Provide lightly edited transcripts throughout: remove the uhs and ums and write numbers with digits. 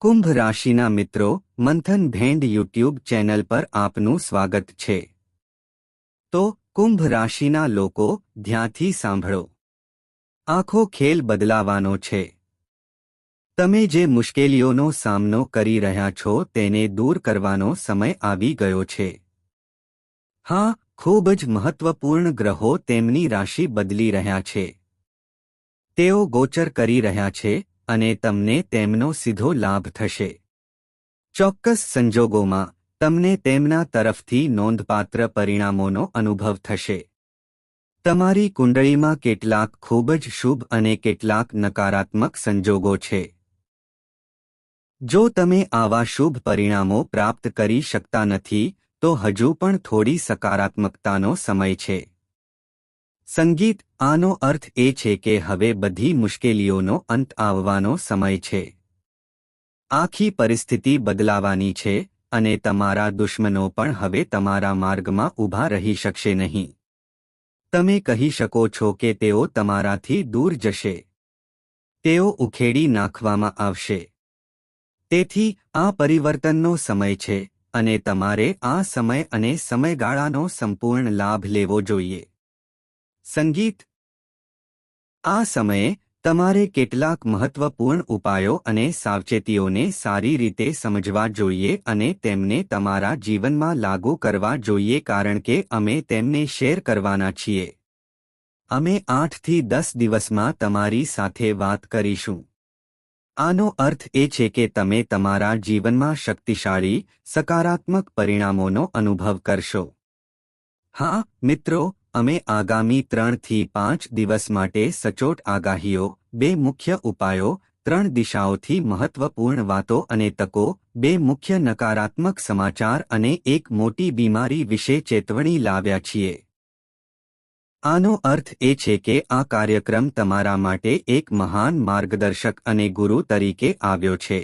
કુંભ રાશિના મિત્રો, મંથન ભેંડ યુટ્યુબ ચેનલ પર આપનું સ્વાગત છે। તો કુંભ રાશિના લોકો, ધ્યાનથી સાંભળો। આખો ખેલ બદલાવાનો છે। તમે જે મુશ્કેલીઓનો સામનો કરી રહ્યા છો તેને દૂર કરવાનો સમય આવી ગયો છે। હા, ખૂબ જ મહત્વપૂર્ણ ગ્રહો તેમની રાશિ બદલી રહ્યા છે। તેઓ ગોચર કરી રહ્યા છે અને તમને તેમનો સીધો લાભ થશે। ચોક્કસ સંજોગોમાં તમને તેમના તરફથી નોંધપાત્ર પરિણામોનો અનુભવ થશે। તમારી કુંડળીમાં કેટલાક ખૂબ જ શુભ અને કેટલાક નકારાત્મક સંજોગો છે। જો તમે આવા શુભ પરિણામો પ્રાપ્ત કરી શકતા નથી તો હજુ પણ થોડી સકારાત્મકતાનો સમય છે। સંગીત, આનો અર્થ એ છે કે હવે બધી મુશ્કેલીઓનો અંત આવવાનો સમય છે। આખી પરિસ્થિતિ બદલાવાની છે અને તમારા દુશ્મનો પણ હવે તમારા માર્ગમાં ઊભા રહી શકશે નહીં। તમે કહી શકો છો કે તેઓ તમારાથી દૂર જશે। તેઓ ઉખેડી નાખવામાં આવશે। તેથી આ પરિવર્તનનો સમય છે અને તમારે આ સમય અને સમયગાળાનો સંપૂર્ણ લાભ લેવો જોઈએ। સંગીત, આ સમયે તમારે કેટલાક મહત્વપૂર્ણ ઉપાયો અને સાવચેતીઓને સારી રીતે સમજવા જોઈએ અને તેમને તમારા જીવનમાં લાગુ કરવા જોઈએ કારણ કે અમે તેમને શેર કરવાના છીએ। અમે 8 થી 10 દિવસમાં તમારી સાથે વાત કરીશું। આનો અર્થ એ છે કે તમે તમારા જીવનમાં શક્તિશાળી, સકારાત્મક પરિણામોનો અનુભવ કરશો। હા મિત્રો, અમે આગામી 3 થી 5 દિવસ માટે સચોટ આગાહીઓ, 2 મુખ્ય ઉપાયો, 3 દિશાઓથી મહત્વપૂર્ણ વાતો અને તકો, 2 મુખ્ય નકારાત્મક સમાચાર અને એક મોટી બીમારી વિશે ચેતવણી લાવ્યા છીએ। આનો અર્થ એ છે કે આ કાર્યક્રમ તમારા માટે એક મહાન માર્ગદર્શક અને ગુરુ તરીકે આવ્યો છે।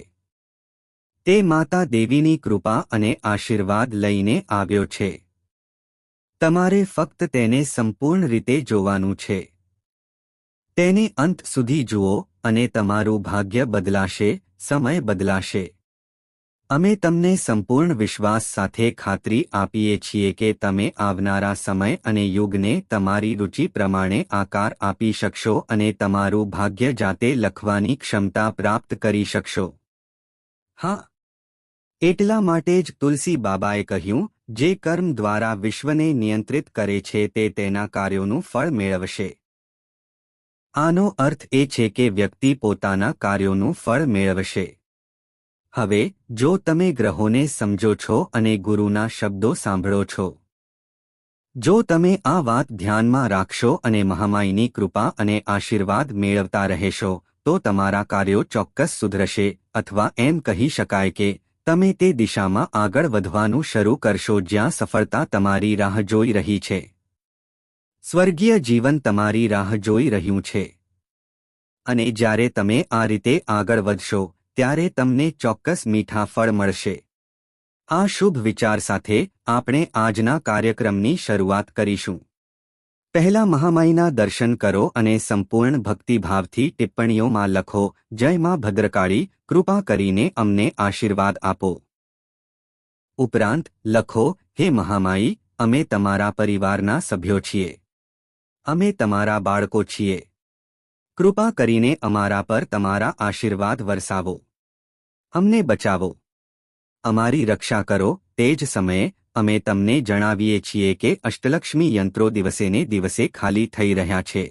તે માતા દેવીની કૃપા અને આશીર્વાદ લઈને આવ્યો છે। તમારે ફક્ત તેને સંપૂર્ણ રીતે જોવાનું છે। તેને અંત સુધી જુઓ અને તમારું ભાગ્ય બદલાશે, સમય બદલાશે। અમે તમને સંપૂર્ણ વિશ્વાસ સાથે ખાતરી આપીએ છીએ કે તમે આવનારા સમય અને યુગને તમારી રુચિ પ્રમાણે આકાર આપી શકશો અને તમારું ભાગ્ય જાતે લખવાની ક્ષમતા પ્રાપ્ત કરી શકશો। હા, એટલા માટે જ તુલસી બાબાએ કહ્યું, જે કર્મ દ્વારા વિશ્વને નિયંત્રિત કરે છે તે તેના કાર્યોનું ફળ મેળવશે। આનો અર્થ એ છે કે વ્યક્તિ પોતાના કાર્યોનું ફળ મેળવશે। હવે જો તમે ગ્રહોને સમજો છો અને ગુરુના શબ્દો સાંભળો છો, જો તમે આ વાત ધ્યાનમાં રાખશો અને મહામાઈની કૃપા અને આશીર્વાદ મેળવતા રહેશો તો તમારા કાર્યો ચોક્કસ સુધરશે અથવા એમ કહી શકાય કે તમે તે દિશામાં આગળ વધવાનું શરૂ કરશો જ્યાં સફળતા તમારી રાહ જોઈ રહી છે। સ્વર્ગીય જીવન તમારી રાહ જોઈ રહ્યું છે। અને જ્યારે તમે આ રીતે આગળ વધશો ત્યારે તમને ચોક્કસ મીઠા ફળ મળશે। આ શુભ વિચાર સાથે આપણે આજના કાર્યક્રમની શરૂઆત કરીશું। પહેલા મહામાઈના દર્શન કરો અને સંપૂર્ણ ભક્તિભાવથી ટિપ્પણીઓમાં લખો, જય માં ભદ્રકાળી, કૃપા કરીને અમને આશીર્વાદ આપો। ઉપરાંત લખો, હે મહામાઈ, અમે તમારા પરિવારના સભ્યો છીએ। અમે તમારા બાળકો છીએ। કૃપા કરીને અમારા પર તમારા આશીર્વાદ વરસાવો। અમને બચાવો। અમારી રક્ષા કરો। તે જ સમયે અમે તમને જણાવીએ છીએ કે અષ્ટલક્ષ્મી યંત્રો દિવસેને દિવસે ખાલી થઈ રહ્યા છે।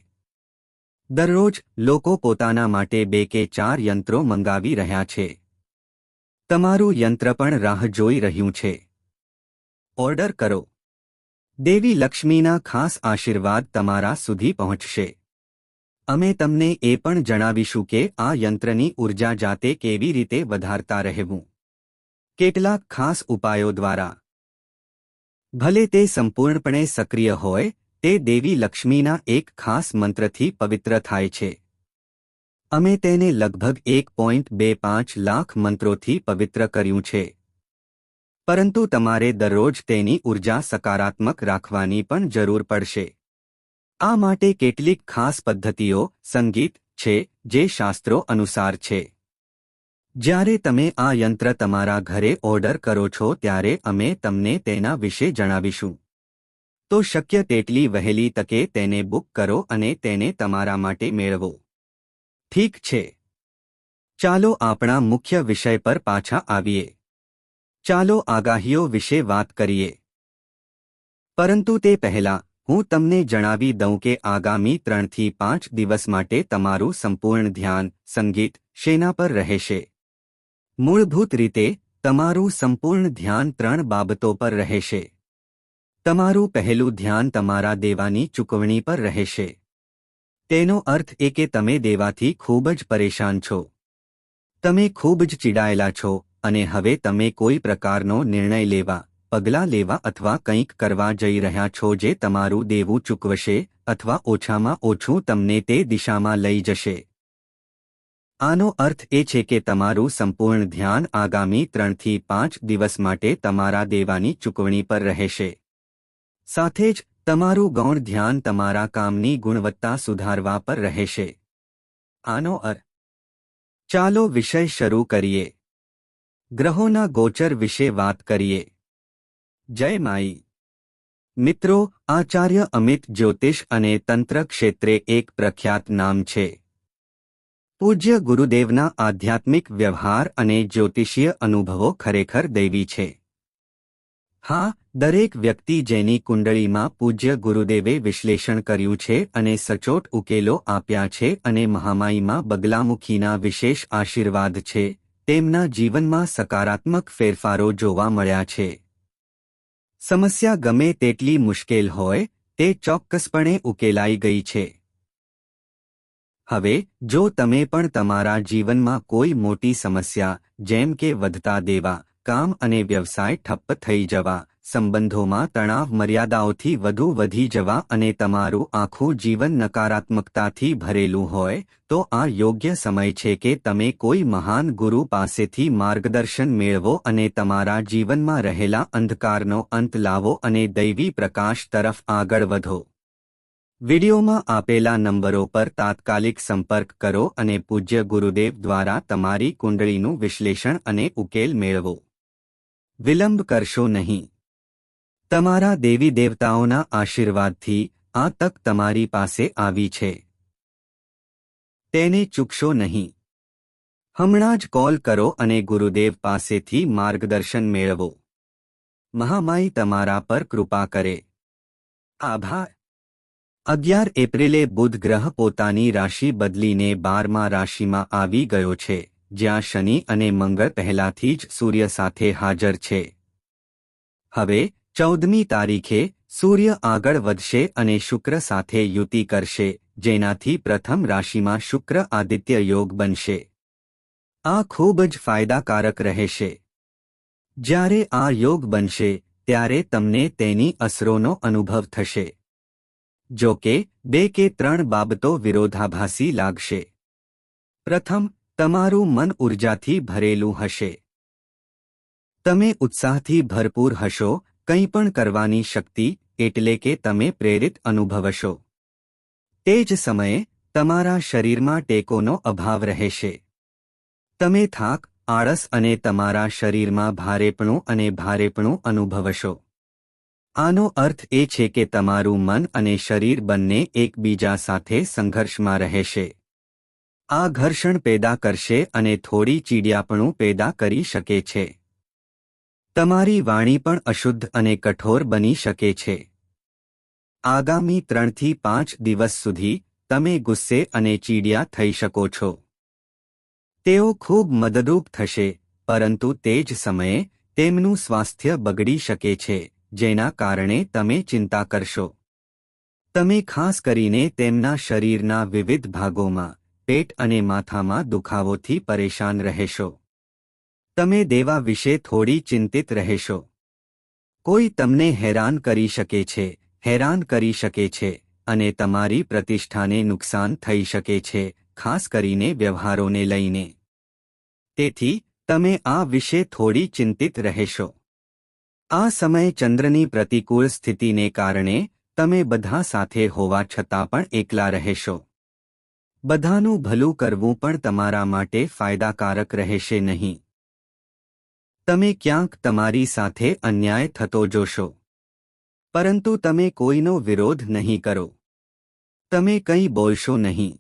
દરરોજ લોકો પોતાના માટે 2 કે 4 યંત્રો મંગાવી રહ્યા છે। તમારું યંત્ર પણ રાહ જોઈ રહ્યું છે। ઓર્ડર કરો। દેવી લક્ષ્મીના ખાસ આશીર્વાદ તમારા સુધી પહોંચશે। અમે તમને એ પણ જણાવીશું કે આ યંત્રની ઊર્જા જાતે કેવી રીતે વધારતા રહેવું। કેટલાક ખાસ ઉપાયો દ્વારા। ભલે તે સંપૂર્ણપણે સક્રિય હોય, તે દેવી લક્ષ્મીના એક ખાસ મંત્રથી પવિત્ર થાય છે। અમે તેને લગભગ 1.25 લાખ મંત્રોથી પવિત્ર કર્યું છે। પરંતુ તમારે દરરોજ તેની ઊર્જા સકારાત્મક રાખવાની પણ જરૂર પડશે। આ માટે કેટલીક ખાસ પદ્ધતિઓ, સંગીત છે જે શાસ્ત્રો અનુસાર છે। જ્યારે તમે આ યંત્ર તમારા ઘરે ઓર્ડર કરો છો ત્યારે અમે તમને તેના વિશે જણાવીશું. તો શક્ય તેટલી વહેલી તકે તેને બુક કરો અને તેને તમારા માટે મેળવો. ઠીક છે. ચાલો આપણા મુખ્ય વિષય પર પાછા આવીએ. ચાલો આગાહીઓ વિશે વાત કરીએ. પરંતુ તે પહેલાં હું તમને જણાવી દઉં કે આગામી 3 થી 5 દિવસ માટે તમારું સંપૂર્ણ ધ્યાન સંગીત શેના પર રહેશે. મૂળભૂત રીતે તમારું સંપૂર્ણ ધ્યાન 3 બાબતો પર રહેશે. તમારું પહેલું ધ્યાન તમારા દેવાની ચૂકવણી પર રહેશે. તેનો અર્થ એ કે તમે દેવાથી ખૂબ જ પરેશાન છો. તમે ખૂબ જ ચીડાયેલા છો અને હવે તમે કોઈ પ્રકારનો નિર્ણય લેવા, પગલાં લેવા અથવા કંઈક કરવા જઈ રહ્યા છો જે તમારું દેવું ચૂકવશે અથવા ઓછામાં ઓછું તમને તે દિશામાં લઈ જશે. આનો અર્થ એ છે કે તમારું સંપૂર્ણ ધ્યાન આગામી 3 થી 5 દિવસ માટે તમારા દેવાની ચૂકવણી પર રહેશે. સાથે જ તમારું ગૌણ ધ્યાન તમારા કામની ગુણવત્તા સુધારવા પર રહેશે. આનો અર્થ ચાલો વિષય શરૂ કરીએ. ગ્રહોના ગોચર વિશે વાત કરીએ. જય માઈ. મિત્રો, આચાર્ય અમિત જ્યોતિષ અને તંત્ર ક્ષેત્રે એક પ્રખ્યાત નામ છે. પૂજ્ય ગુરુદેવના આધ્યાત્મિક વ્યવહાર અને જ્યોતિષીય અનુભવો ખરેખર દૈવી છે. હા, દરેક વ્યક્તિ જેની કુંડળીમાં પૂજ્ય ગુરુદેવે વિશ્લેષણ કર્યું છે અને સચોટ ઉકેલો આપ્યા છે અને મહામાઈમાં બગલામુખીના વિશેષ આશીર્વાદ છે, તેમના જીવનમાં સકારાત્મક ફેરફારો જોવા મળ્યા છે. સમસ્યા ગમે તેટલી મુશ્કેલ હોય, તે ચોક્કસપણે ઉકેલાઈ ગઈ છે. હવે જો તમે પણ તમારા જીવનમાં કોઈ મોટી સમસ્યા જેમ કે વધતા દેવા, કામ અને વ્યવસાય ઠપ્પ થઈ જવા, સંબંધોમાં તણાવ મર્યાદાઓથી વધુ વધી જવા અને તમારું આખું જીવન નકારાત્મકતાથી ભરેલું હોય, તો આ યોગ્ય સમય છે કે તમે કોઈ મહાન ગુરુ પાસેથી માર્ગદર્શન મેળવો અને તમારા જીવનમાં રહેલા અંધકારનો અંત લાવો અને દૈવી પ્રકાશ તરફ આગળ વધો. વિડિયોમાં આપેલા નંબરો પર તાત્કાલિક સંપર્ક કરો અને પૂજ્ય ગુરુદેવ દ્વારા તમારી કુંડળીનું વિશ્લેષણ અને ઉકેલ મેળવો. વિલંબ કરશો નહીં. તમારા દેવી દેવતાઓના આશીર્વાદથી આ તક તમારી પાસે આવી છે. તેને ચૂકશો નહીં. હમણાં જ કોલ કરો અને ગુરુદેવ પાસેથી માર્ગદર્શન મેળવો. મહામાઈ તમારા પર કૃપા કરે. આભાર. 11 એપ્રિલે બુધ ગ્રહ પોતાની રાશિ બદલીને 12મા રાશિમાં આવી ગયો છે, જ્યાં શનિ અને મંગળ પહેલાથી જ સૂર્ય સાથે હાજર છે. હવે 14મી તારીખે સૂર્ય આગળ વધશે અને શુક્ર સાથે યુતિ કરશે, જેનાથી પ્રથમ રાશિમાં શુક્ર આદિત્ય યોગ બનશે. આ ખૂબ જ ફાયદાકારક રહેશે. જ્યારે આ યોગ બનશે ત્યારે તમને તેની અસરોનો અનુભવ થશે. જો કે 2 કે 3 બાબતો વિરોધાભાસી લાગશે. પ્રથમ, તમારું મન ઊર્જાથી ભરેલું હશે. તમે ઉત્સાહથી ભરપૂર હશો, કંઈ પણ કરવાની શક્તિ એટલે કે તમે પ્રેરિત અનુભવશો. તે જ સમયે તમારા શરીરમાં ટેકોનો અભાવ રહેશે. તમે થાક, આળસ અને તમારા શરીરમાં ભારેપણું અનુભવશો. આનો અર્થ એ છે કે તમારું મન અને શરીર બંને એકબીજા સાથે સંઘર્ષમાં રહેશે. આ ઘર્ષણ પેદા કરશે અને થોડી ચીડિયાપણું પેદા કરી શકે છે. તમારી વાણી પણ અશુદ્ધ અને કઠોર બની શકે છે. આગામી 3 થી 5 દિવસ સુધી તમે ગુસ્સે અને ચીડિયા થઈ શકો છો. તેઓ ખૂબ મદદરૂપ થશે, પરંતુ તે જ સમયે તેમનું સ્વાસ્થ્ય બગડી શકે છે, જેના કારણે તમે ચિંતા કરશો. તમે ખાસ કરીને તેમના શરીરના વિવિધ ભાગોમાં, પેટ અને માથામાં દુખાવોથી પરેશાન રહેશો. તમે દેવા વિશે થોડી ચિંતિત રહેશો. કોઈ તમને હેરાન કરી શકે છે અને તમારી પ્રતિષ્ઠાને નુકસાન થઈ શકે છે, ખાસ કરીને વ્યવહારોને લઈને. તેથી તમે આ વિશે થોડી ચિંતિત રહેશો. આ સમય ચંદ્રની પ્રતિકૂળ સ્થિતિને કારણે તમે બધા સાથે હોવા છતાં પણ એકલા રહેશો. બધાનું ભલું કરવું પણ તમારા માટે ફાયદાકારક રહેશે નહીં. તમે ક્યાંક તમારી સાથે અન્યાય થતો જોશો, પરંતુ તમે કોઈનો વિરોધ નહીં કરો. તમે કંઈ બોલશો નહીં.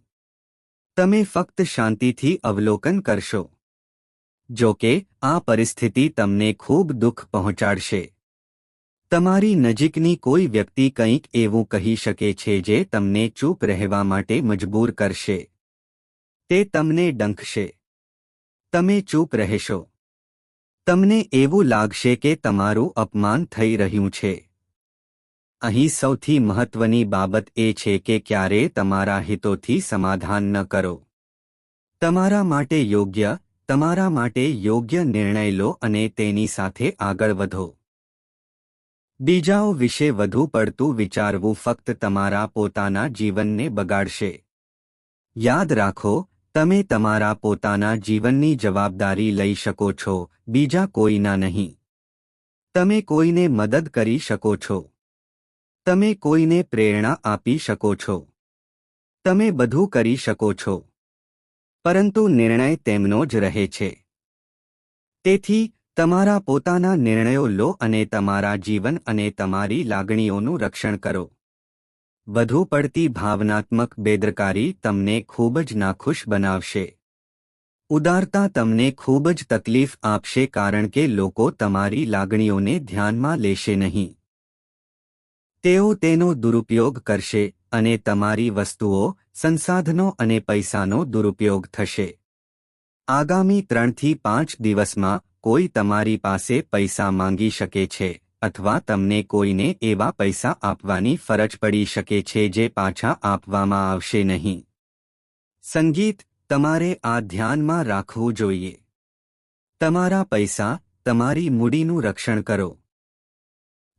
તમે ફક્ત શાંતિથી અવલોકન કરશો. જો કે આ પરિસ્થિતિ તમને ખૂબ દુઃખ પહોંચાડશે. તમારી નજીકની કોઈ વ્યક્તિ કંઈક એવું કહી શકે છે જે તમને ચૂપ રહેવા માટે મજબૂર કરશે. તે તમને ડંખશે. તમે ચૂપ રહેશો. તમને એવું લાગશે કે તમારું અપમાન થઈ રહ્યું છે. અહીં સૌથી મહત્વની બાબત એ છે કે ક્યારેય તમારા હિતોથી સમાધાન ન કરો. તમારા માટે યોગ્ય નિર્ણય લો અને તેની સાથે આગળ વધો. બીજાઓ વિશે વધુ પડતું વિચારવું ફક્ત તમારા પોતાના જીવનને બગાડશે. યાદ રાખો, તમે તમારા પોતાના જીવનની જવાબદારી લઈ શકો છો, બીજા કોઈના નહીં. તમે કોઈને મદદ કરી શકો છો. તમે કોઈને પ્રેરણા આપી શકો છો. તમે બધું કરી શકો છો. પરંતુ નિર્ણય તેમનો જ રહે છે. તેથી તમારા પોતાના નિર્ણયો લો અને તમારા જીવન અને તમારી લાગણીઓનું રક્ષણ કરો. વધુ પડતી ભાવનાત્મક બેદરકારી તમને ખૂબ જ નાખુશ બનાવશે. ઉદારતા તમને ખૂબ જ તકલીફ આપશે કારણ કે લોકો તમારી લાગણીઓને ધ્યાનમાં લેશે નહીં. તેઓ તેનો દુરુપયોગ કરશે અને તમારી વસ્તુઓ, સંસાધનો અને પૈસાનો દુરુપયોગ થશે. આગામી 3 થી 5 દિવસમાં કોઈ તમારી પાસે પૈસા માંગી શકે છે અથવા તમને કોઈને એવા પૈસા આપવાની ફરજ પડી શકે છે જે પાછા આપવામાં આવશે નહીં. સંગીત, તમારે આ ધ્યાનમાં રાખવું જોઈએ. તમારા પૈસા, તમારી મૂડીનું રક્ષણ કરો.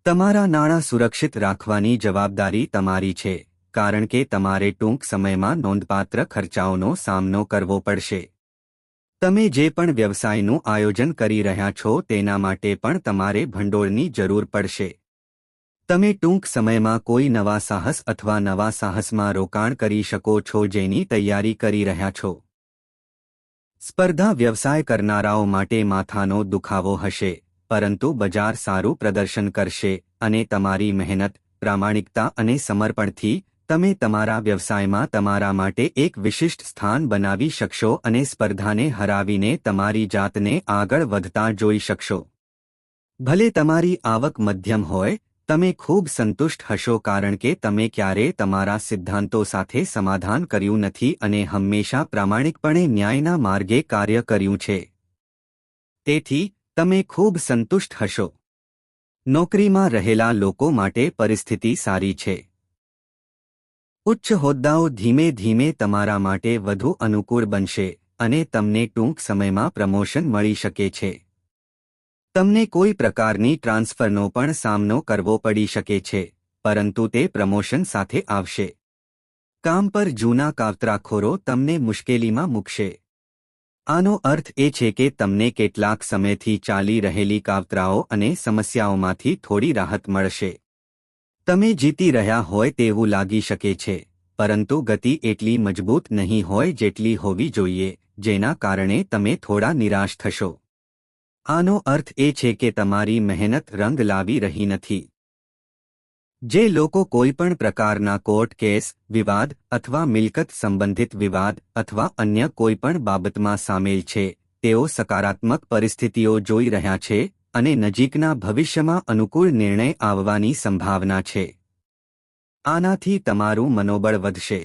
તમારા નાણાં સુરક્ષિત રાખવાની જવાબદારી તમારી છે, કારણ કે તમારે ટૂંક સમયમાં નોંધપાત્ર ખર્ચાઓનો સામનો કરવો પડશે. તમે જે પણ વ્યવસાયનું આયોજન કરી રહ્યા છો તેના માટે પણ તમારે ભંડોળની જરૂર પડશે. તમે ટૂંક સમયમાં કોઈ નવા સાહસ અથવા નવા સાહસમાં રોકાણ કરી શકો છો જેની તૈયારી કરી રહ્યા છો. સ્પર્ધા વ્યવસાય કરનારાઓ માટે માથાનો દુખાવો હશે, પરંતુ બજાર સારું પ્રદર્શન કરશે અને તમારી મહેનત, પ્રામાણિકતા અને સમર્પણથી તમે તમારા વ્યવસાયમાં તમારા માટે એક વિશિષ્ટ સ્થાન બનાવી શકશો અને સ્પર્ધાને હરાવીને તમારી જાતને આગળ વધતા જોઈ શકશો. ભલે તમારી આવક મધ્યમ હોય, તમે ખૂબ સંતુષ્ટ હશો કારણ કે તમે ક્યારેય તમારા સિદ્ધાંતો સાથે સમાધાન કર્યું નથી અને હંમેશા પ્રામાણિકપણે ન્યાયના માર્ગે કાર્ય કર્યું છે. તેથી તમે ખૂબ સંતુષ્ટ હશો. નોકરીમાં રહેલા લોકો માટે પરિસ્થિતિ સારી છે. ઉચ્ચ હોદ્દાઓ ધીમે ધીમે તમારા માટે વધુ અનુકૂળ બનશે અને તમને ટૂંક સમયમાં પ્રમોશન મળી શકે છે. તમને કોઈ પ્રકારની ટ્રાન્સફરનો પણ સામનો કરવો પડી શકે છે, પરંતુ તે પ્રમોશન સાથે આવશે. કામ પર જૂના કાવતરાખોરો તમને મુશ્કેલીમાં મૂકશે. આનો અર્થ એ છે કે તમને કેટલાક સમયથી ચાલી રહેલી કાવતરાઓ અને સમસ્યાઓમાંથી થોડી રાહત મળશે. તમે જીતી રહ્યા હોય તેવું લાગી શકે છે, પરંતુ ગતિ એટલી મજબૂત નહીં હોય જેટલી હોવી જોઈએ, જેના કારણે તમે થોડા નિરાશ થશો. આનો અર્થ એ છે કે તમારી મહેનત રંગ લાવી રહી નથી. જે લોકો કોઈપણ પ્રકારના કોર્ટ કેસ, વિવાદ અથવા મિલકત સંબંધિત વિવાદ અથવા અન્ય કોઈપણ બાબતમાં સામેલ છે, તેઓ સકારાત્મક પરિસ્થિતિઓ જોઈ રહ્યા છે અને નજીકના ભવિષ્યમાં અનુકૂળ નિર્ણય આવવાની સંભાવના છે. આનાથી તમારું મનોબળ વધશે.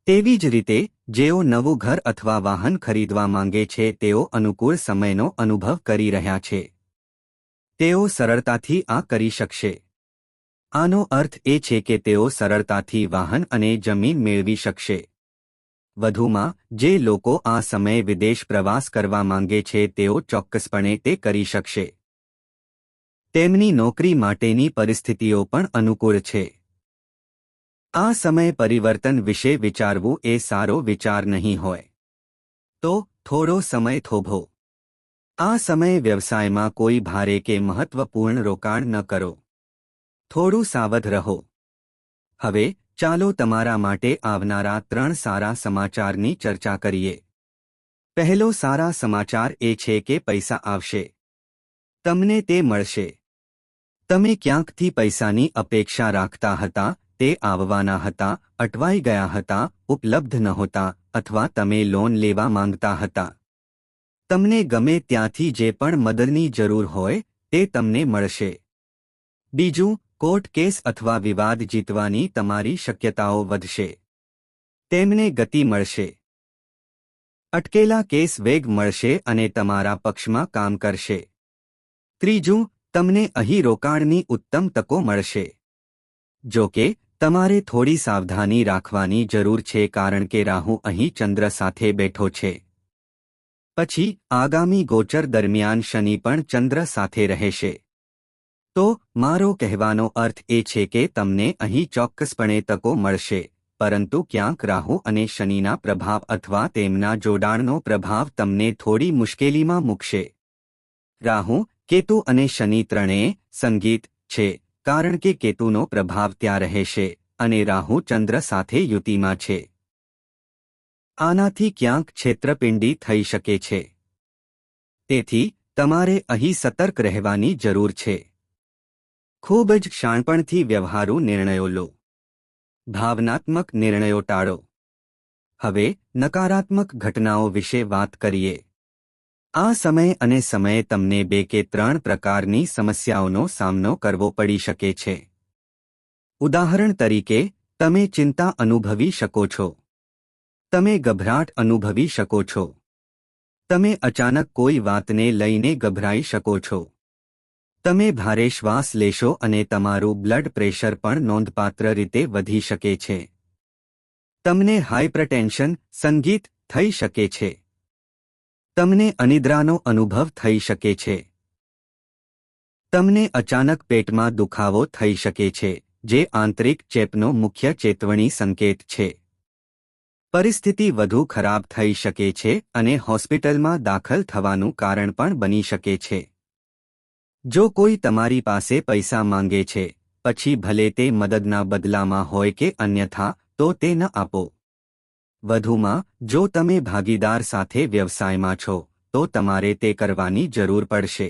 તેવી જ રીતે, જેઓ નવું ઘર અથવા વાહન ખરીદવા માંગે છે તેઓ અનુકૂળ સમયનો અનુભવ કરી રહ્યા છે. તેઓ સરળતાથી આ કરી શકશે. આનો અર્થ એ છે કે તેઓ સરળતાથી વાહન અને જમીન મેળવી શકશે. વધુમાં, જે લોકો આ સમયે વિદેશ પ્રવાસ કરવા માંગે છે તેઓ ચોક્કસપણે તે કરી શકશે. તેમની નોકરી માટેની પરિસ્થિતિઓ પણ અનુકૂળ છે. આ સમય પરિવર્તન વિશે વિચારવું એ સારો વિચાર નહીં હોય. તો થોડો સમય થોભો. આ સમયે વ્યવસાયમાં કોઈ ભારે કે મહત્વપૂર્ણ રોકાણ ન કરો. થોડું સાવધ રહો. હવે, ચાલો તમારા માટે આવનારા 3 સારા સમાચારની ચર્ચા કરીએ. પહેલો સારા સમાચાર એ છે કે પૈસા આવશે. તમને તે મળશે. તમે ક્યાંકથી પૈસાની અપેક્ષા રાખતા હતા, તે આવવાના હતા, અટવાઈ ગયા હતા, ઉપલબ્ધ નહોતા, અથવા તમે લોન લેવા માંગતા હતા. તમને ગમે ત્યાંથી જે પણ મદદની જરૂર હોય તે તમને મળશે. બીજું, કોર્ટ કેસ અથવા વિવાદ જીતવાની તમારી શક્યતાઓ વધશે. તેમને ગતિ મળશે. અટકેલા કેસ વેગ મળશે અને તમારા પક્ષમાં કામ કરશે. ત્રીજું, તમને અહીં રોકાણની ઉત્તમ તકો મળશે. જો કે, તમારે થોડી સાવધાની રાખવાની જરૂર છે કારણ કે રાહુ અહીં ચંદ્ર સાથે બેઠો છે. પછી આગામી ગોચર દરમિયાન શનિ પણ ચંદ્ર સાથે રહેશે. તો મારો કહેવાનો અર્થ એ છે કે તમને અહીં ચોક્કસપણે તકો મળશે, પરંતુ ક્યાંક રાહુ અને શનિના પ્રભાવ અથવા તેમના જોડાણનો પ્રભાવ તમને થોડી મુશ્કેલીમાં મૂકશે. રાહુ, કેતુ અને શનિ ત્રણેય સંગીત છે કારણ કે કેતુનો પ્રભાવ ત્યાં રહેશે અને રાહુ ચંદ્ર સાથે યુતિમાં છે. આનાથી ક્યાંક છેતરપિંડી થઈ શકે છે. તેથી તમારે અહીં સતર્ક રહેવાની જરૂર છે. ખૂબ જ શાણપણથી વ્યવહારુ નિર્ણયો લો. ભાવનાત્મક નિર્ણયો ટાળો. હવે નકારાત્મક ઘટનાઓ વિશે વાત કરીએ. આ સમય અને સમયે તમને 2 કે 3 પ્રકારની સમસ્યાઓનો સામનો કરવો પડી શકે છે. ઉદાહરણ તરીકે, તમે ચિંતા અનુભવી શકો છો. તમે ગભરાટ અનુભવી શકો છો. તમે અચાનક કોઈ વાતને લઈને ગભરાઈ શકો છો. તમે ભારે શ્વાસ લેશો અને તમારું બ્લડ પ્રેશર પણ નોંધપાત્ર રીતે વધી શકે છે. તમને હાઇપરટેન્શન સંગીત થઈ શકે છે. તમને અનિદ્રાનો અનુભવ થઈ શકે છે. તમને અચાનક પેટમાં દુખાવો થઈ શકે છે, જે આંતરિક ચેપનો મુખ્ય ચેતવણી સંકેત છે. પરિસ્થિતિ વધુ ખરાબ થઈ શકે છે અને હોસ્પિટલમાં દાખલ થવાનું કારણ પણ બની શકે છે. જો કોઈ તમારી પાસે પૈસા માંગે છે, પછી ભલે તે મદદના બદલામાં હોય કે અન્યથા, તો તે ન આપો. વધુમાં, જો તમે ભાગીદાર સાથે વ્યવસાયમાં છો, તો તમારે તે કરવાની જરૂર પડશે.